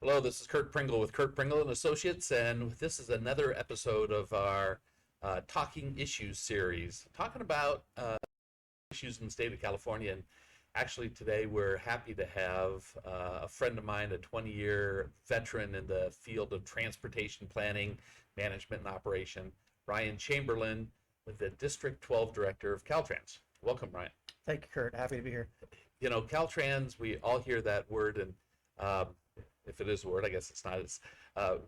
Hello, this is Curt Pringle with Curt Pringle and Associates, and this is another episode of our Talking Issues series, talking about issues in the state of California. And actually, today we're happy to have a friend of mine, a 20-year veteran in the field of transportation planning, management, and operation, Ryan Chamberlain, with the District 12 Director of Caltrans. Welcome, Ryan. Thank you, Kurt. Happy to be here. You know, Caltrans, we all hear that word, and um, if it is a word, I guess it's not. It's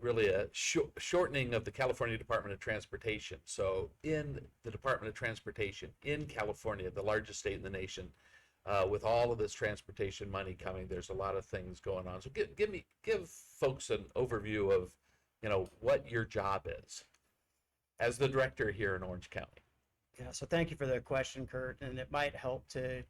really a shortening of the California Department of Transportation. So, in the Department of Transportation in California, the largest state in the nation, with all of this transportation money coming, there's a lot of things going on. So, give folks an overview of, what your job is as the director here in Orange County. Yeah, so thank you for the question, Kurt. And it might help to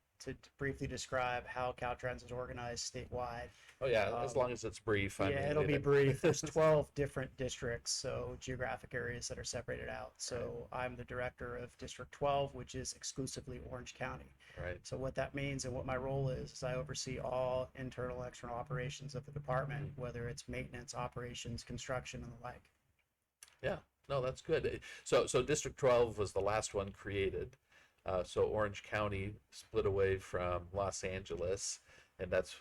briefly describe how Caltrans is organized statewide. Oh yeah, as long as it's brief. Yeah, it'll be brief. There's 12 different districts, so geographic areas that are separated out. So I'm the director of District 12, which is exclusively Orange County. Right. So what that means and what my role is I oversee all internal, external operations of the department, whether it's maintenance, operations, construction, and the like. Yeah, no, that's good. So District 12 was the last one created. So Orange County split away from Los Angeles, and that's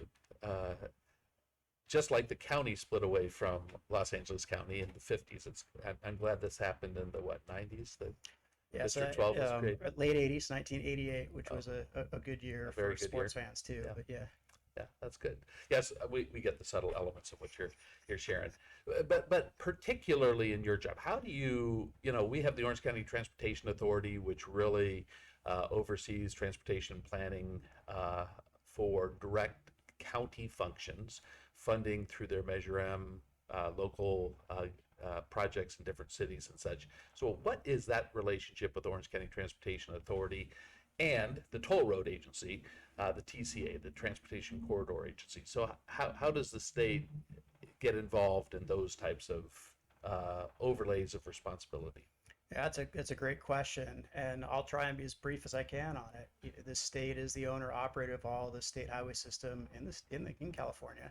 just like the county split away from Los Angeles County in the 50s. I'm glad this happened in the 90s. That District 12 was created. Late 80s, 1988, which was a good year for sports fans too. Yeah. But yeah. Yeah, that's good. Yes, we get the subtle elements of what you're sharing, but particularly in your job, how do we have the Orange County Transportation Authority, which really oversees transportation planning for direct county functions, funding through their Measure M local projects in different cities and such. So what is that relationship with Orange County Transportation Authority and the toll road agency, the TCA, the Transportation Corridor Agency? So how does the state get involved in those types of overlays of responsibility? Yeah, it's a great question, and I'll try and be as brief as I can on it. The state is the owner operator of all the state highway system in California.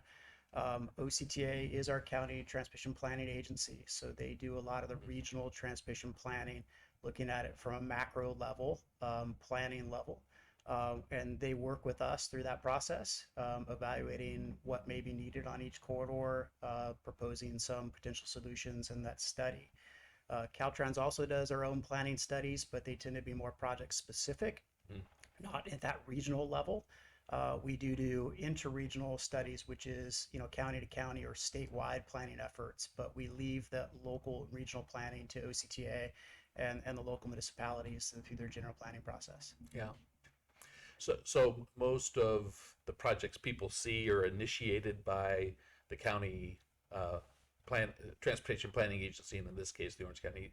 OCTA is our county transportation planning agency, so they do a lot of the regional transportation planning, looking at it from a macro level, planning level. And they work with us through that process, evaluating what may be needed on each corridor, proposing some potential solutions in that study. Caltrans also does our own planning studies, but they tend to be more project specific, not at that regional level. We do interregional studies, which is county to county or statewide planning efforts, but we leave the local and regional planning to OCTA and the local municipalities through their general planning process. Yeah. So most of the projects people see are initiated by the county transportation planning agency, and in this case, the Orange County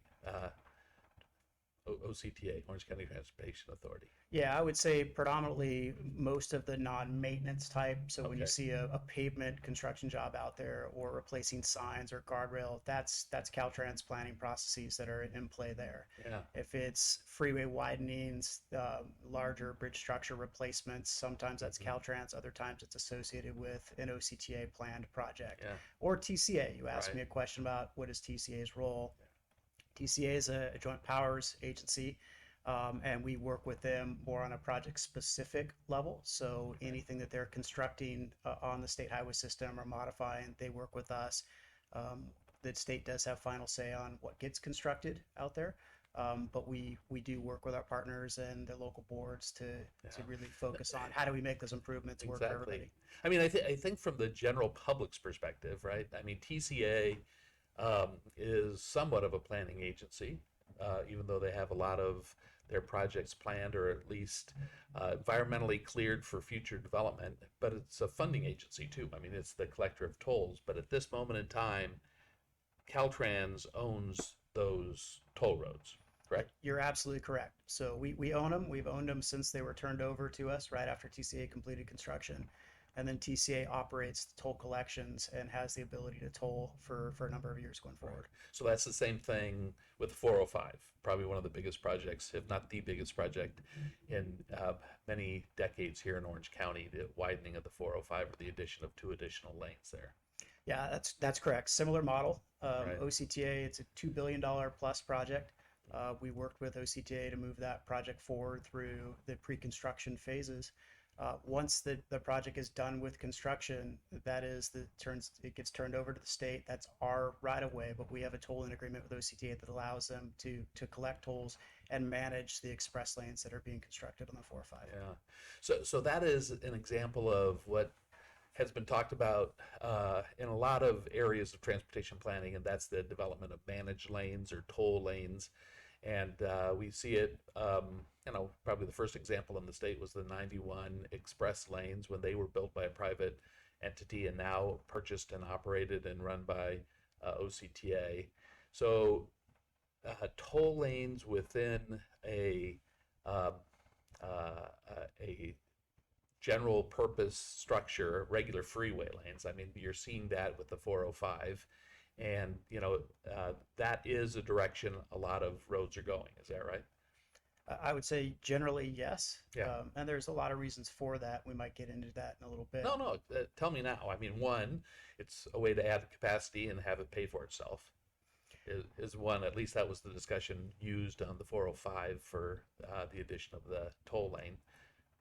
OCTA, Orange County Transportation Authority. Yeah, I would say predominantly most of the non-maintenance type. So when you see a pavement construction job out there or replacing signs or guardrail, that's Caltrans planning processes that are in play there. Yeah. If it's freeway widenings, larger bridge structure replacements, sometimes that's Caltrans, other times it's associated with an OCTA planned project. Yeah. Or TCA. You asked me a question about what is TCA's role. TCA is a joint powers agency, and we work with them more on a project specific level. So anything that they're constructing on the state highway system or modifying, they work with us. The state does have final say on what gets constructed out there, but we do work with our partners and the local boards to really focus on how do we make those improvements work for everybody. I mean, I think from the general public's perspective, right? I mean, TCA is somewhat of a planning agency, even though they have a lot of their projects planned or at least environmentally cleared for future development, but it's a funding agency too. I mean, it's the collector of tolls, but at this moment in time, Caltrans owns those toll roads, correct? You're absolutely correct. So we own them. We've owned them since they were turned over to us right after TCA completed construction. And then TCA operates toll collections and has the ability to toll for a number of years going forward. So that's the same thing with 405, probably one of the biggest projects, if not the biggest project in many decades here in Orange County, the widening of the 405 or the addition of 2 additional lanes there. Yeah, that's correct. Similar model. Right. OCTA, it's a $2 billion plus project. We worked with OCTA to move that project forward through the pre-construction phases. Once the project is done with construction, that is it gets turned over to the state. That's our right of way, but we have a tolling agreement with OCTA that allows them to collect tolls and manage the express lanes that are being constructed on the 405. Yeah. So that is an example of what has been talked about in a lot of areas of transportation planning, and that's the development of managed lanes or toll lanes. And we see it, probably the first example in the state was the 91 express lanes when they were built by a private entity and now purchased and operated and run by OCTA. So toll lanes within uh, a general purpose structure, regular freeway lanes. I mean, you're seeing that with the 405, and that is a direction a lot of roads are going. Is that right? I would say generally yes, Yeah. and there's a lot of reasons for that. We might get into that in a little bit. No, no. Tell me now. I mean, one, it's a way to add capacity and have it pay for itself. Is one. At least that was the discussion used on the 405 for the addition of the toll lane,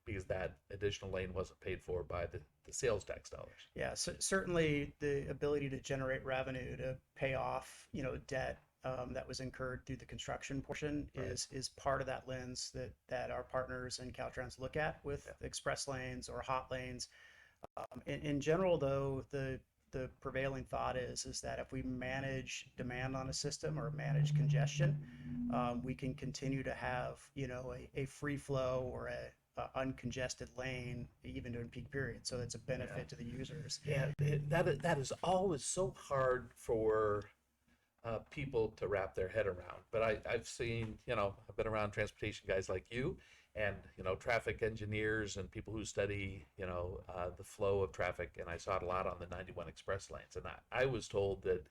because that additional lane wasn't paid for by the sales tax dollars. Yeah, so certainly the ability to generate revenue to pay off, debt that was incurred through the construction portion Right. is part of that lens that our partners in Caltrans look at with Yeah. express lanes or hot lanes. In general, though, the prevailing thought is that if we manage demand on a system or manage congestion, we can continue to have a free flow or a uncongested lane even during peak periods. So it's a benefit to the users. Yeah, that is always so hard for people to wrap their head around. But I've seen, I've been around transportation guys like you, and traffic engineers and people who study, the flow of traffic. And I saw it a lot on the 91 express lanes. And I was told that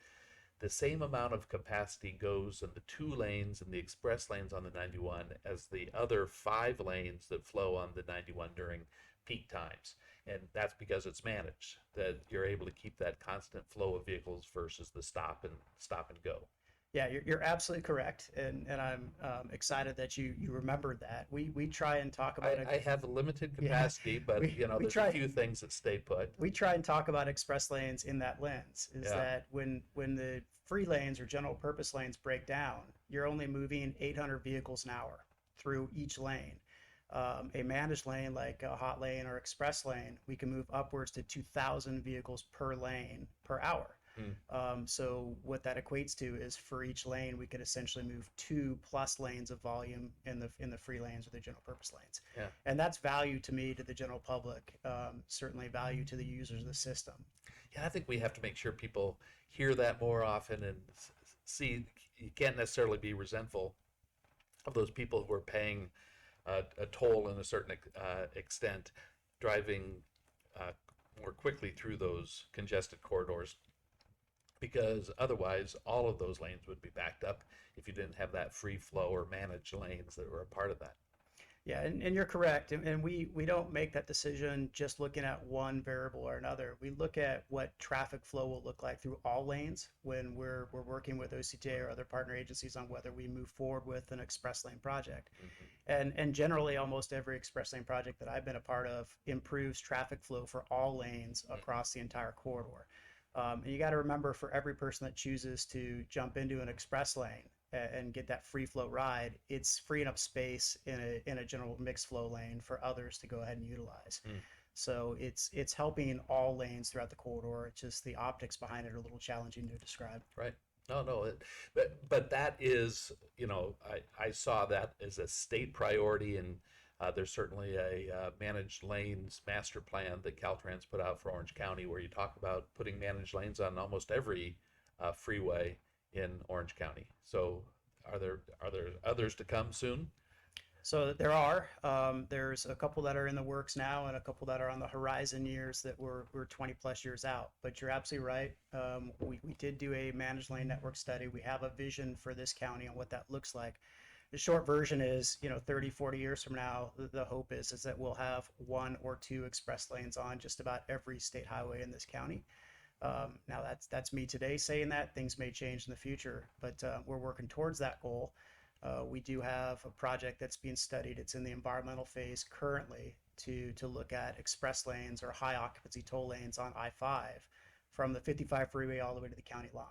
the same amount of capacity goes in the 2 lanes and the express lanes on the 91 as the other 5 lanes that flow on the 91 during peak times. And that's because it's managed, that you're able to keep that constant flow of vehicles versus the stop and go. Yeah, you're absolutely correct, and I'm excited that you remembered that. We try and talk about I have a limited Yeah, capacity, but we there's try a few things that stay put. we try and talk about express lanes in that lens. Is Yeah. that when the free lanes or general purpose lanes break down, you're only moving 800 vehicles an hour through each lane. A managed lane like a hot lane or express lane, we can move upwards to 2,000 vehicles per lane per hour. So what that equates to is for each lane, we could essentially move 2+ lanes of volume in the free lanes or the general purpose lanes. Yeah. And that's value to me, to the general public, certainly value to the users of the system. Yeah, I think we have to make sure people hear that more often and see. You can't necessarily be resentful of those people who are paying a toll in a certain extent, driving more quickly through those congested corridors, because otherwise all of those lanes would be backed up if you didn't have that free flow or managed lanes that were a part of that. Yeah, and you're correct. And we don't make that decision just looking at one variable or another. We look at what traffic flow will look like through all lanes when we're working with OCTA or other partner agencies on whether we move forward with an express lane project. And generally, almost every express lane project that I've been a part of improves traffic flow for all lanes across the entire corridor. And you got to remember, for every person that chooses to jump into an express lane and get that free flow ride, it's freeing up space in a general mixed flow lane for others to go ahead and utilize. So it's helping all lanes throughout the corridor. It's just the optics behind it are a little challenging to describe. Right. No. But that is, I saw that as a state priority, and there's certainly a managed lanes master plan that Caltrans put out for Orange County, where you talk about putting managed lanes on almost every freeway in Orange County. So are there others to come soon? So there are. There's a couple that are in the works now, and a couple that are on the horizon years that we're 20+ years out. But you're absolutely right. We did do a managed lane network study. We have a vision for this county on what that looks like. The short version is, 30, 40 years from now, the hope is that we'll have 1 or 2 express lanes on just about every state highway in this county. Now that's me today saying that. Things may change in the future, but we're working towards that goal. We do have a project that's being studied. It's in the environmental phase currently to look at express lanes or high occupancy toll lanes on I-5 from the 55 freeway all the way to the county line.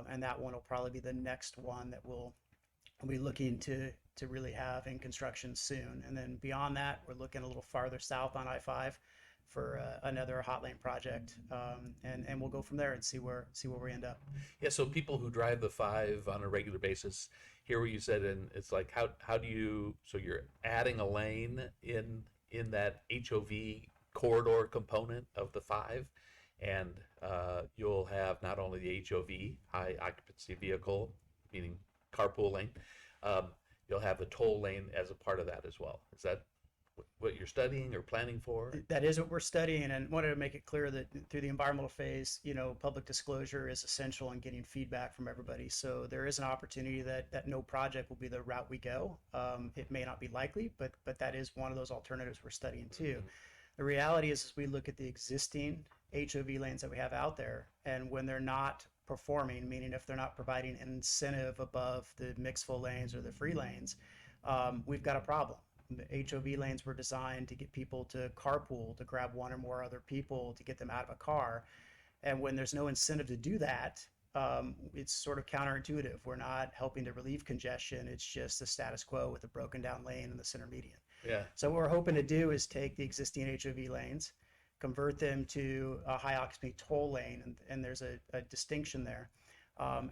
And that one will probably be the next one that we'll be looking to really have in construction soon. And then beyond that, we're looking a little farther south on I-5 for another hot lane project, and we'll go from there and see where we end up. Yeah, so people who drive the 5 on a regular basis, hear what you said, and it's like, how do you, so you're adding a lane in that HOV corridor component of the 5, and you'll have not only the HOV, high occupancy vehicle, meaning carpool lane, um, you'll have the toll lane as a part of that as well. Is that what you're studying or planning for? That is what we're studying, and wanted to make it clear that through the environmental phase, public disclosure is essential in getting feedback from everybody. So there is an opportunity that no project will be the route we go. It may not be likely, but that is one of those alternatives we're studying too. Mm-hmm. The reality is we look at the existing HOV lanes that we have out there, and when they're not performing, meaning if they're not providing an incentive above the mixed full lanes or the free lanes, we've got a problem. The HOV lanes were designed to get people to carpool, to grab one or more other people, to get them out of a car. And when there's no incentive to do that, it's sort of counterintuitive. We're not helping to relieve congestion. It's just the status quo with a broken down lane in the center median. Yeah. So what we're hoping to do is take the existing HOV lanes, convert them to a high occupancy toll lane, and there's a distinction there.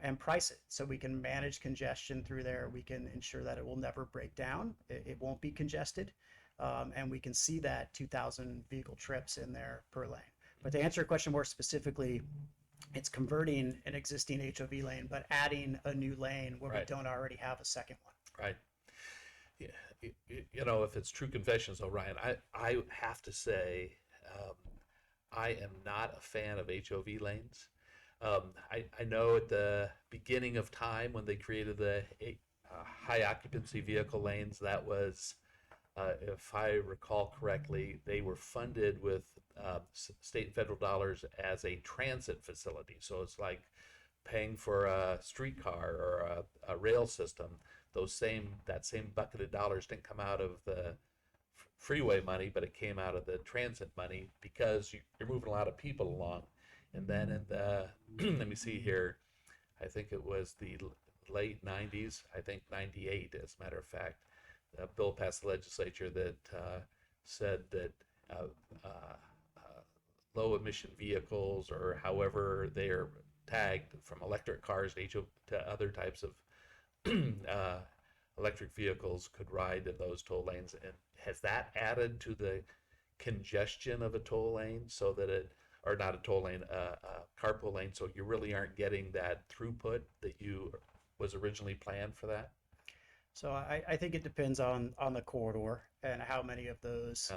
And price it so we can manage congestion through there. We can ensure that it will never break down. It won't be congested. And we can see that 2,000 vehicle trips in there per lane. But to answer your question more specifically, it's converting an existing HOV lane, but adding a new lane where we don't already have a second one. Right. Yeah. If it's true confessions, though, Ryan, I have to say, I am not a fan of HOV lanes. I know at the beginning of time when they created the high occupancy vehicle lanes, that was, if I recall correctly, they were funded with state and federal dollars as a transit facility. So it's like paying for a streetcar or a rail system. That same bucket of dollars didn't come out of the freeway money, but it came out of the transit money because you're moving a lot of people along. And then in the, let me see here, I think it was the late 90s, I think 98, as a matter of fact, a bill passed the legislature that said that low emission vehicles, or however they are tagged, from electric cars to other types of electric vehicles, could ride in those toll lanes. And has that added to the congestion of a toll lane, so that or not a toll lane, a carpool lane, so you really aren't getting that throughput that was originally planned for that? So I think it depends on the corridor and how many of those,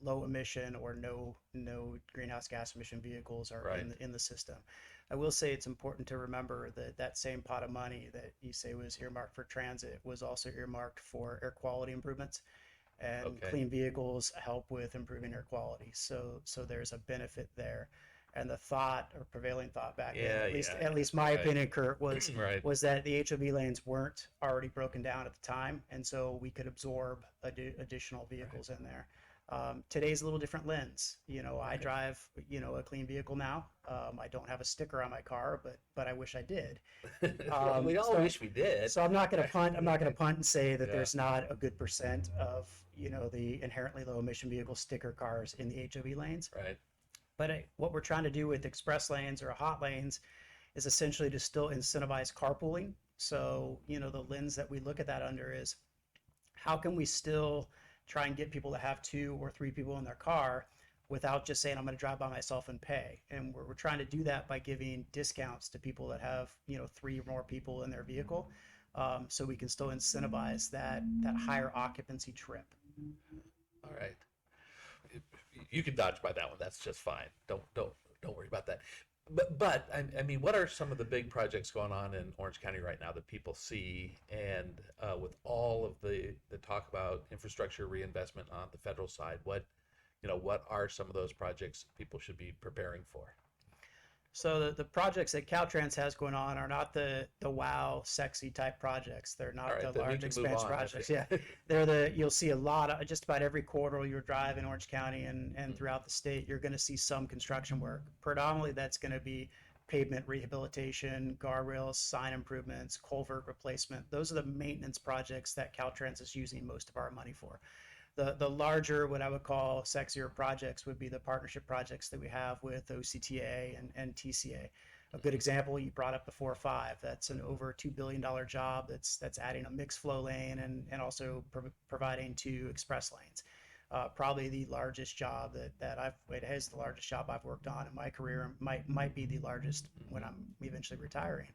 low emission or no greenhouse gas emission vehicles are in the system. I will say it's important to remember that same pot of money that you say was earmarked for transit was also earmarked for air quality improvements. And clean vehicles help with improving air quality. So there's a benefit there. And the thought, or prevailing thought back then, at least my opinion, Curt, was was that the HOV lanes weren't already broken down at the time, and so we could absorb additional vehicles in there. Today's a little different lens. I drive, a clean vehicle now. I don't have a sticker on my car, but I wish I did. We all wish we did. So I'm not going to punt. I'm not going to punt and say that there's not a good percent of, the inherently low emission vehicle sticker cars in the HOV lanes. Right. But what we're trying to do with express lanes or hot lanes is essentially to still incentivize carpooling. So, the lens that we look at that under is, how can we still try and get people to have 2 or 3 people in their car without just saying, I'm going to drive by myself and pay. And we're trying to do that by giving discounts to people that have, 3 or more people in their vehicle. So we can still incentivize that higher occupancy trip. All right. You can dodge by that one. That's just fine. Don't worry about that. But I mean, what are some of the big projects going on in Orange County right now that people see? And with all of the talk about infrastructure reinvestment on the federal side, what are some of those projects people should be preparing for? So the projects that Caltrans has going on are not the wow sexy type projects. They're All not right, the then we large can move expense on. projects. Okay. Yeah, you'll see a lot of just about every corridor you drive in Orange County and throughout the state. You're going to see some construction work. Predominantly, that's going to be pavement rehabilitation, guardrails, sign improvements, culvert replacement. Those are the maintenance projects that Caltrans is using most of our money for. The larger, what I would call sexier projects would be the partnership projects that we have with OCTA and TCA. A good example, you brought up the 4-5. That's an over $2 billion job that's adding a mixed flow lane and also providing 2 express lanes. Probably the largest job it is the largest job I've worked on in my career, might be the largest when I'm eventually retiring.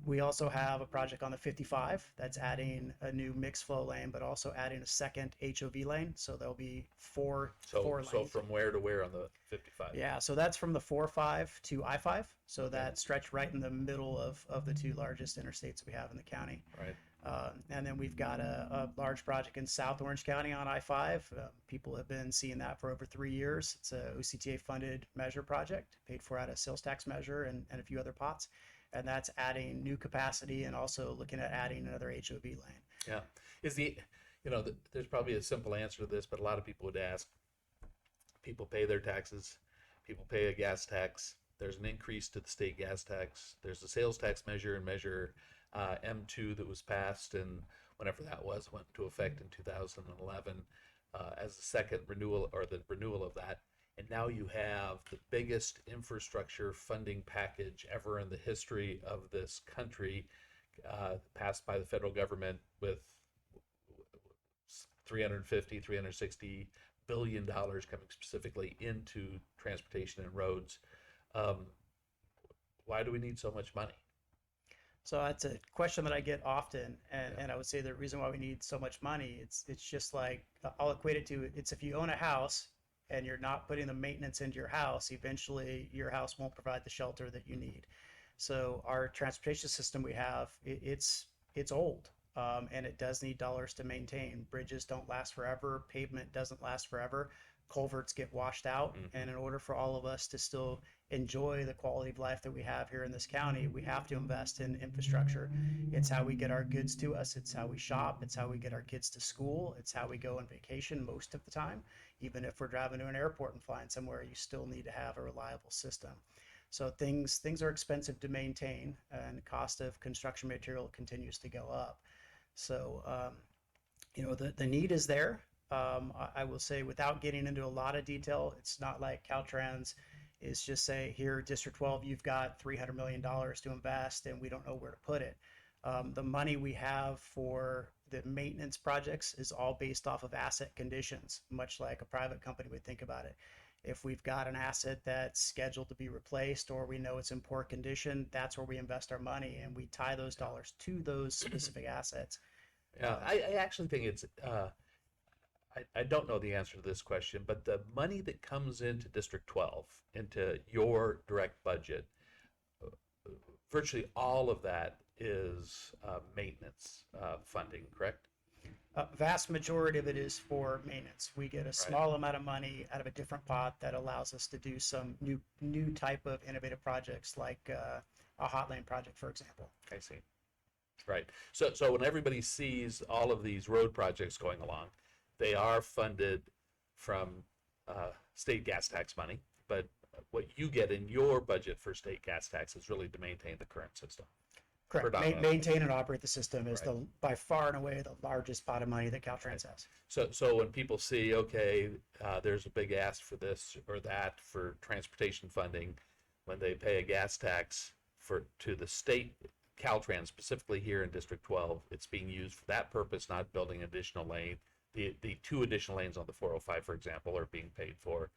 We also have a project on the 55 that's adding a new mixed flow lane, but also adding a second HOV lane. So there'll be four So lanes. from where to where on the 55? Yeah, so that's from the 4-5 to I-5. So that stretch right in the middle of the 2 largest interstates we have in the county. Right. And then we've got a large project in South Orange County on I-5. People have been seeing that for over 3 years. It's a OCTA funded measure project, paid for out of sales tax measure and a few other pots. And that's adding new capacity and also looking at adding another HOV lane. Yeah. There's probably a simple answer to this, but a lot of people would ask, people pay their taxes, people pay a gas tax, there's an increase to the state gas tax, there's a sales tax measure and measure M2 that was passed, and whenever that went into effect in 2011 as the second renewal or the renewal of that. And now you have the biggest infrastructure funding package ever in the history of this country, passed by the federal government with 360 billion dollars coming specifically into transportation and roads. Why do we need so much money? So that's a question that I get often, and I would say the reason why we need so much money, it's just like I'll equate it to it's if you own a house and you're not putting the maintenance into your house, eventually your house won't provide the shelter that you need. So our transportation system we have, it's old, and it does need dollars to maintain. Bridges don't last forever. Pavement doesn't last forever. Culverts get washed out, and in order for all of us to still enjoy the quality of life that we have here in this county, we have to invest in infrastructure. It's how we get our goods to us. It's how we shop. It's how we get our kids to school. It's how we go on vacation most of the time. Even if we're driving to an airport and flying somewhere, you still need to have a reliable system. So things are expensive to maintain, and the cost of construction material continues to go up. So the need is there. I will say, without getting into a lot of detail, it's not like Caltrans is just say, here, District 12, you've got $300 million to invest and we don't know where to put it. The money we have for the maintenance projects is all based off of asset conditions, much like a private company would think about it. If we've got an asset that's scheduled to be replaced or we know it's in poor condition, that's where we invest our money and we tie those dollars to those specific assets. Yeah, I actually think it's I don't know the answer to this question, but the money that comes into District 12, into your direct budget, virtually all of that is maintenance funding, correct? Vast majority of it is for maintenance. We get a small amount of money out of a different pot that allows us to do some new type of innovative projects, like a hot lane project, for example. I see. Right. So when everybody sees all of these road projects going along, they are funded from state gas tax money, but what you get in your budget for state gas tax is really to maintain the current system. Correct. Maintain and operate the system is by far and away the largest pot of money that Caltrans has. So when people see, okay, there's a big ask for this or that for transportation funding, when they pay a gas tax to the state, Caltrans, specifically here in District 12, it's being used for that purpose, not building additional lane. The 2 additional lanes on the 405, for example, are being paid for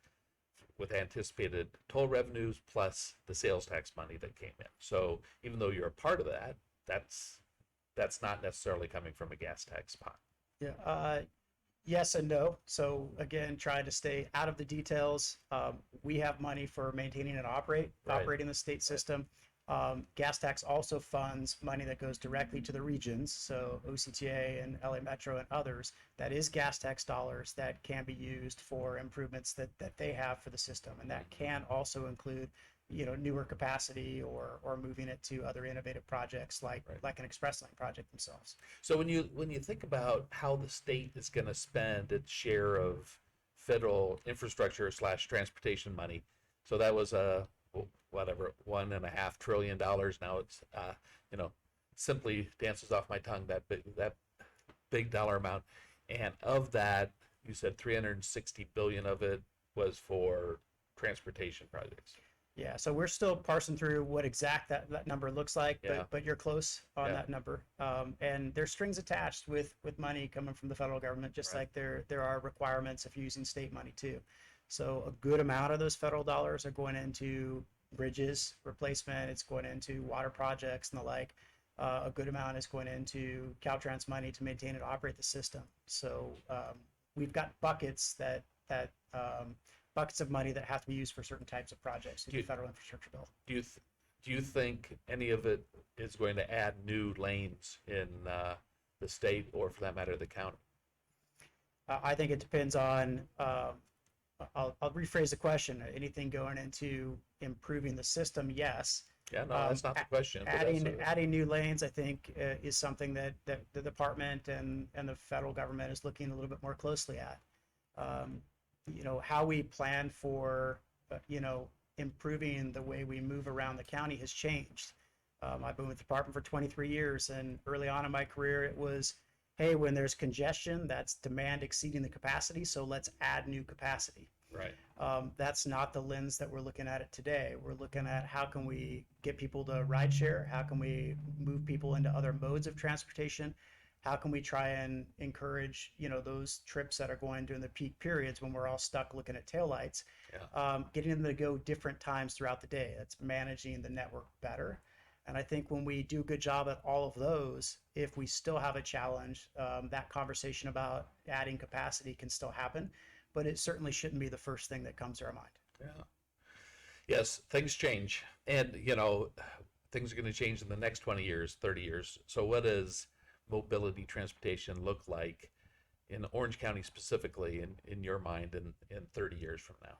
with anticipated toll revenues plus the sales tax money that came in. So even though you're a part of that, that's not necessarily coming from a gas tax pot. Yeah. Yes and no. So again, trying to stay out of the details. We have money for maintaining and operating the state system. Gas tax also funds money that goes directly to the regions, so OCTA and LA Metro and others. That is gas tax dollars that can be used for improvements that they have for the system, and that can also include newer capacity or moving it to other innovative projects like an express lane project themselves. So when you think about how the state is going to spend its share of federal infrastructure slash transportation money, so that was whatever $1.5 trillion. Now it's simply dances off my tongue, that big dollar amount, and of that you said 360 billion of it was for transportation projects. Yeah, so we're still parsing through what exact that number looks like, Yeah. but you're close on Yeah. that number. And there's strings attached with money coming from the federal government, just Right. like there are requirements of using state money too. So a good amount of those federal dollars are going into bridges replacement. It's going into water projects and the like. A good amount is going into Caltrans money to maintain and operate the system. So we've got buckets of money that have to be used for certain types of projects in the federal infrastructure bill. Do you think any of it is going to add new lanes in the state, or for that matter, the county? I think it depends on. I'll rephrase the question. Anything going into improving the system? Yes. Yeah, no, that's not the question. But Adding new lanes, I think, is something that the department and the federal government is looking a little bit more closely at. How we plan for, improving the way we move around the county has changed. I've been with the department for 23 years, and early on in my career, it was, hey, when there's congestion, that's demand exceeding the capacity, so let's add new capacity. Right. That's not the lens that we're looking at it today. We're looking at how can we get people to ride share? How can we move people into other modes of transportation? How can we try and encourage, those trips that are going during the peak periods when we're all stuck looking at taillights, getting them to go different times throughout the day. That's managing the network better. And I think when we do a good job at all of those, if we still have a challenge, that conversation about adding capacity can still happen, but it certainly shouldn't be the first thing that comes to our mind. Yeah. Yes, things change, and things are going to change in the next 20 years, 30 years. So what does mobility transportation look like in Orange County specifically, in your mind, in 30 years from now?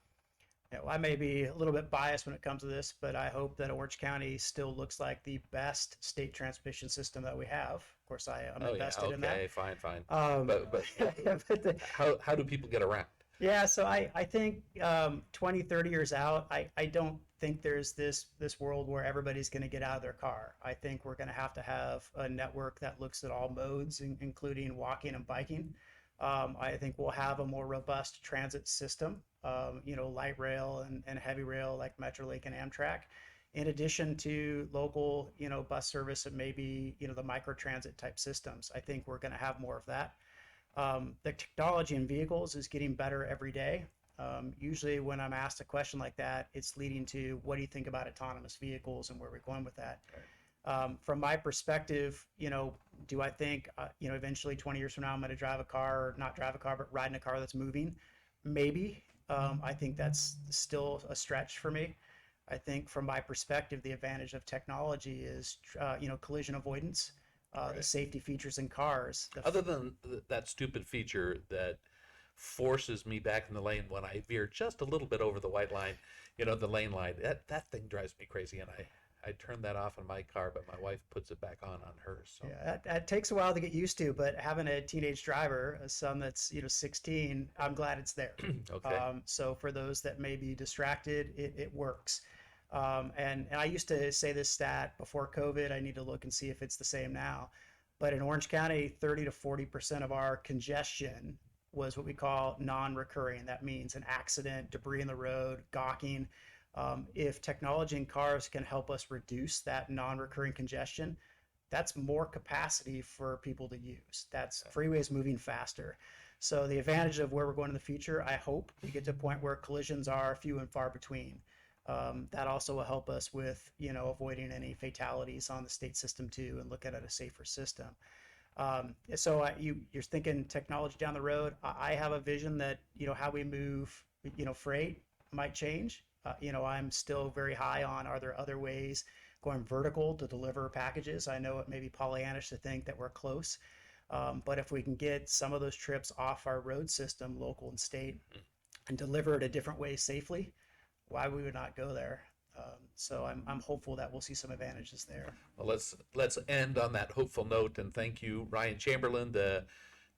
I may be a little bit biased when it comes to this, but I hope that Orange County still looks like the best state transportation system that we have. Of course, I'm invested in that. Okay, fine. But But how do people get around? Yeah, so I think 20, 30 years out, I don't think there's this world where everybody's going to get out of their car. I think we're going to have a network that looks at all modes, including walking and biking. I think we'll have a more robust transit system, light rail and heavy rail like Metrolink and Amtrak, in addition to local, bus service and maybe, the microtransit type systems. I think we're going to have more of that. The technology in vehicles is getting better every day. Usually when I'm asked a question like that, it's leading to, what do you think about autonomous vehicles and where we're going with that? From my perspective, do I think, eventually 20 years from now, I'm going to drive a car, or not drive a car, but ride in a car that's moving? Maybe. I think that's still a stretch for me. I think from my perspective, the advantage of technology is, collision avoidance. The safety features in cars. Other than that stupid feature that forces me back in the lane when I veer just a little bit over the white line, the lane line, that thing drives me crazy, and I turn that off in my car, but my wife puts it back on hers. So. Yeah, that takes a while to get used to, but having a teenage driver, a son that's 16, I'm glad it's there. Okay. So for those that may be distracted, it works. And I used to say this stat before COVID. I need to look and see if it's the same now. But in Orange County, 30 to 40% of our congestion was what we call non-recurring. That means an accident, debris in the road, gawking. If technology in cars can help us reduce that non-recurring congestion, that's more capacity for people to use. That's freeways moving faster. So the advantage of where we're going in the future, I hope we get to a point where collisions are few and far between. That also will help us with, avoiding any fatalities on the state system too, and look at a safer system. So you're thinking technology down the road. I have a vision that, how we move, freight might change. I'm still very high on, are there other ways going vertical to deliver packages? I know it may be Pollyannish to think that we're close, but if we can get some of those trips off our road system, local and state, and deliver it a different way safely, why we would not go there? So I'm hopeful that we'll see some advantages there. Well, let's end on that hopeful note, and thank you, Ryan Chamberlain, the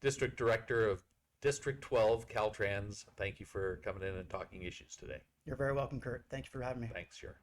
District Director of District 12 Caltrans. Thank you for coming in and talking issues today. You're very welcome, Curt. Thank you for having me. Thanks, sure.